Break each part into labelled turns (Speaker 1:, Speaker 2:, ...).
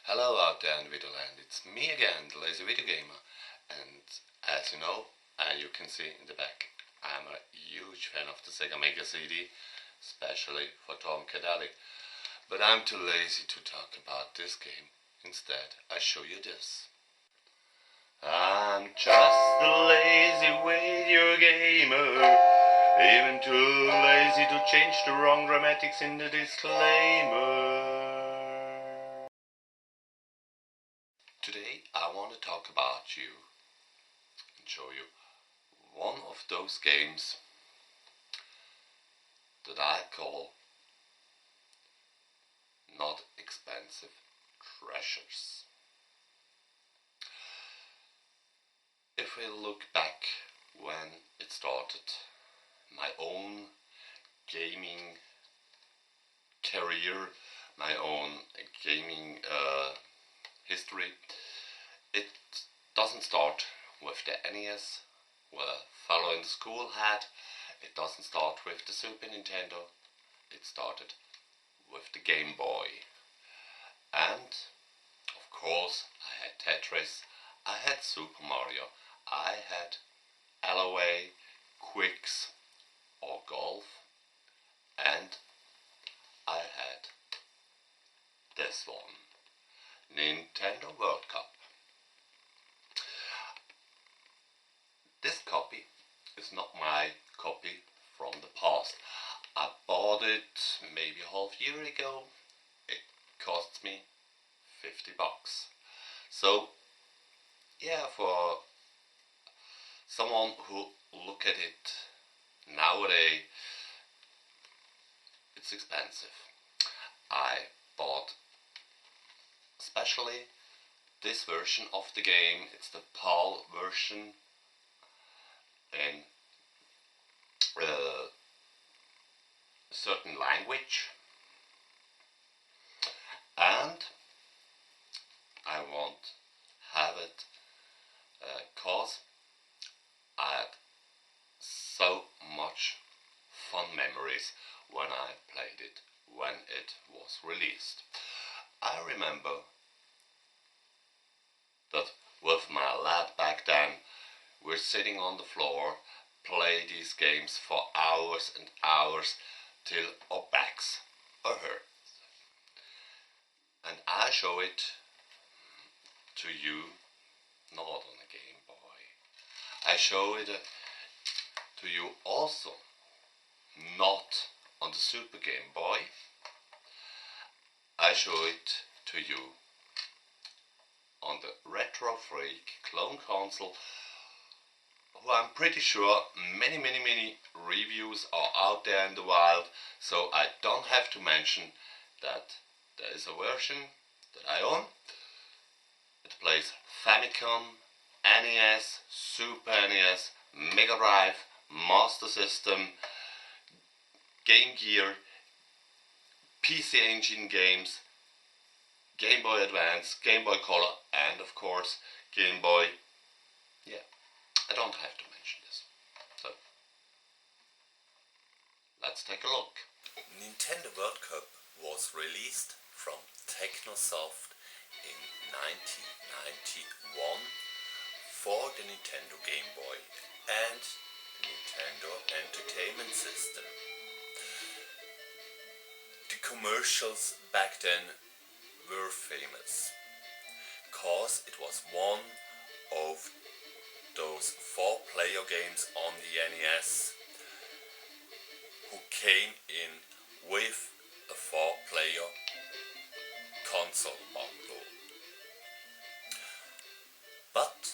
Speaker 1: Hello out there in Videoland, it's me again, the lazy video gamer, and as you know, and you can see in the back, I'm a huge fan of the Sega Mega CD, especially for Tom Cadelli, but I'm too lazy to talk about this game. Instead, I show you this. I'm just a lazy video gamer, even too lazy to change the wrong dramatics in the disclaimer. Today I want to talk about you and show you one of those games that I call not expensive treasures. If we look back when it started, my own gaming career, my own gaming history, it doesn't start with the NES, where a fellow in the school had. It doesn't start with the Super Nintendo. It started with the Game Boy. And, of course, I had Tetris, I had Super Mario, I had LOA, Quicks or Golf, and I had this one, Nintendo World Cup. This copy is not my copy from the past. I bought it maybe a half year ago. It cost me $50. So yeah, for someone who look at it nowadays, it's expensive. I bought especially this version of the game. It's the PAL version in a certain language, and I won't have it cause I had so much fun memories when I played it when it was released. I remember that with my lad back then, we're sitting on the floor, play these games for hours and hours till our backs are hurt. And I show it to you not on a Game Boy. I show it to you also not on the Super Game Boy. I show it to you on the Retro Freak clone console, who I'm pretty sure many reviews are out there in the wild, so I don't have to mention that there is a version that I own. It plays Famicom, NES, Super NES, Mega Drive, Master System, Game Gear, PC Engine games, Game Boy Advance, Game Boy Color, and of course Game Boy. Yeah, I don't have to mention this. So let's take a look. Nintendo World Cup was released from Technosoft in 1991 for the Nintendo Game Boy and the Nintendo Entertainment System. The commercials back then were famous, cause it was one of those 4-player games on the NES who came in with a 4-player console bundle. But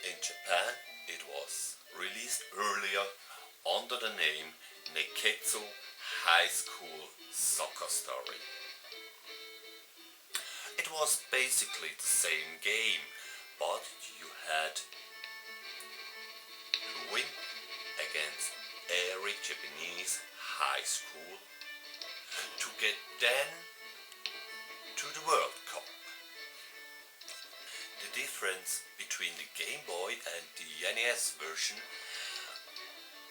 Speaker 1: in Japan it was released earlier under the name Neketsu High School Soccer Story. It was basically the same game, but you had to win against every Japanese high school to get then to the World Cup. The difference between the Game Boy and the NES version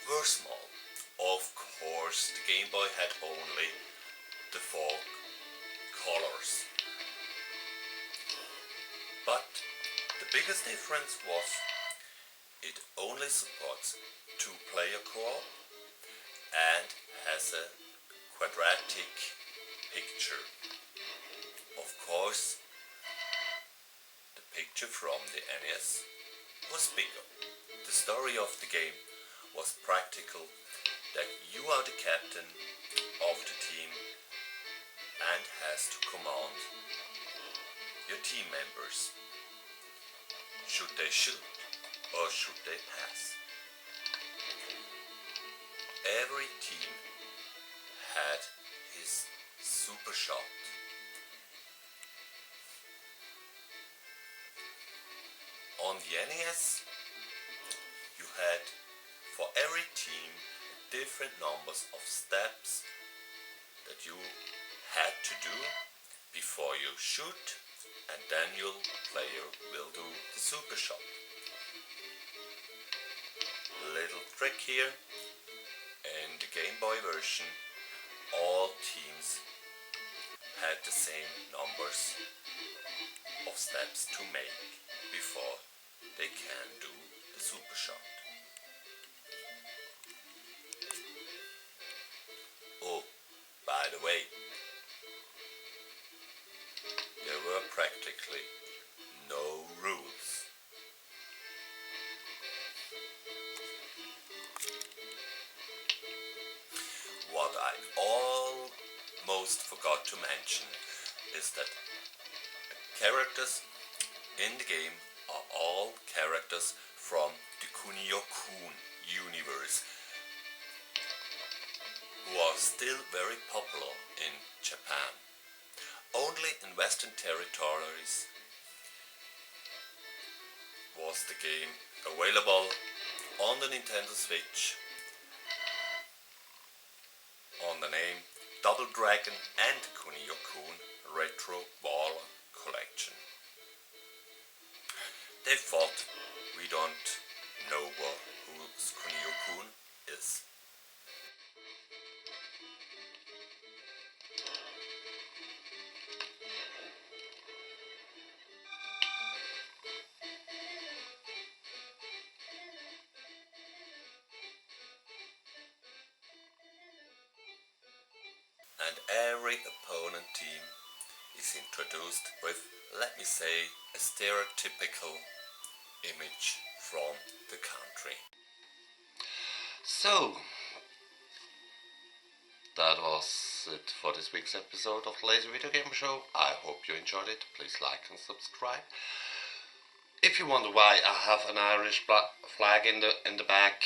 Speaker 1: were small. Of course, the Game Boy had only the 4 colors.
Speaker 2: biggest difference was it only supports 2-player co-op and has a quadratic picture. Of course, the picture from the NES was bigger. The story of the game was practical, that you are the captain of the team and has to command your team members. Should they shoot or should they pass? Every team had his super shot. On the NES, you had for every team different numbers of steps that you had to do before you shoot, and then your player will do the super shot. Little trick here, in the Game Boy version all teams had the same numbers of steps to make before they can do the super shot. Oh, by the way, there were practically no rules. What I almost forgot to mention is that characters in the game are all characters from the Kunio-kun universe, who are still very popular in Japan. Only in Western territories was the game available on the Nintendo Switch on the name Double Dragon and Kunio-kun Retro Ball Collection. They thought we don't know who Kunio-kun is. And every opponent team is introduced with, let me say, a stereotypical image from the country.
Speaker 1: So, that was it for this week's episode of Lazy Video Game Show. I hope you enjoyed it. Please like and subscribe. If you wonder why I have an Irish flag in the back,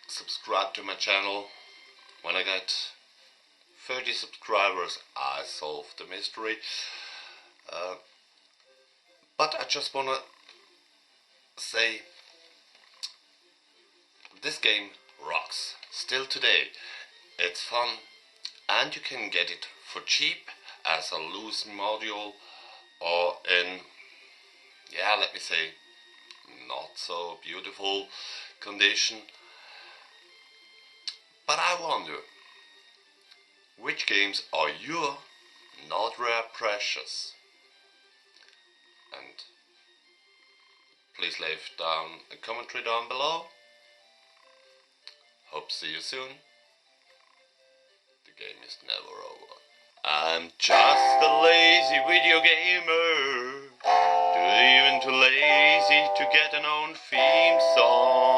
Speaker 1: subscribe to my channel. When I get 30 subscribers, I solve the mystery. But I just wanna say, this game rocks. Still today, it's fun, and you can get it for cheap as a loose module or in, let me say, not so beautiful condition. But I wonder, which games are your not rare precious? And please leave down a commentary down below. Hope to see you soon. The game is never over. I'm just a lazy video gamer, even too lazy to get an own theme song.